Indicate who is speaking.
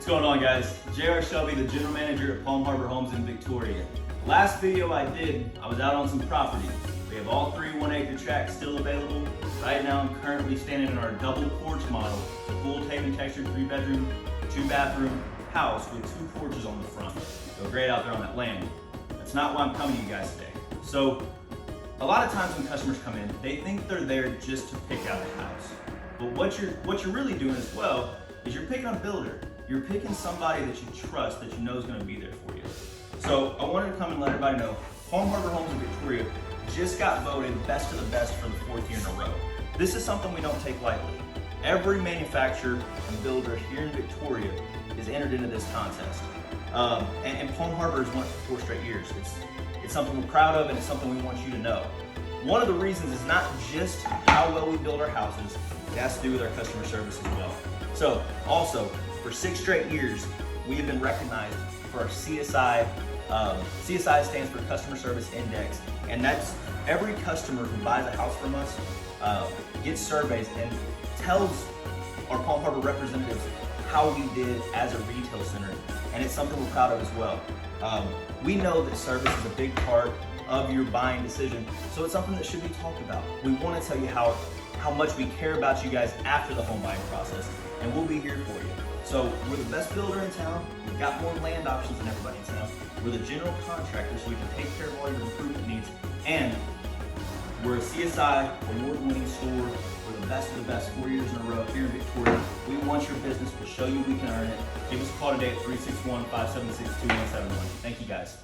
Speaker 1: What's going on, guys? J.R. Shelby, the general manager at Palm Harbor Homes in Victoria. Last video I did, I was out on some property. We have all 3 1-acre tracts still available. Right now I'm currently standing in our double porch model, the full Taven textured 3-bedroom, 2-bathroom house with 2 porches on the front. So great out there on that land. That's not why I'm coming to you guys today. So a lot of times when customers come in, they think they're there just to pick out a house. But what you're really doing as well is you're picking a builder. You're picking somebody that you trust, that you know is going to be there for you. So I wanted to come and let everybody know, Palm Harbor Homes in Victoria just got voted best of the best for the 4th year in a row. This is something we don't take lightly. Every manufacturer and builder here in Victoria is entered into this contest. And Palm Harbor has won it for 4 straight years. It's something we're proud of, and it's something we want you to know. One of the reasons is not just how well we build our houses, it has to do with our customer service as well. So also, for 6 straight years, we have been recognized for our CSI. CSI stands for Customer Service Index, and that's every customer who buys a house from us gets surveys and tells our Palm Harbor representatives how we did as a retail center, and it's something we're proud of as well. We know that service is a big part of your buying decision, so it's something that should be talked about. We want to tell you how much we care about you guys after the home buying process, and we'll be here for you. So we're the best builder in town. We've got more land options than everybody in town. We're the general contractor, so we can take care of all your improvement needs. And we're a CSI award-winning store. We're the best of the best 4 years in a row here in Victoria. We want your business. We'll show you we can earn it. Give us a call today at 361-576-2171. Thank you, guys.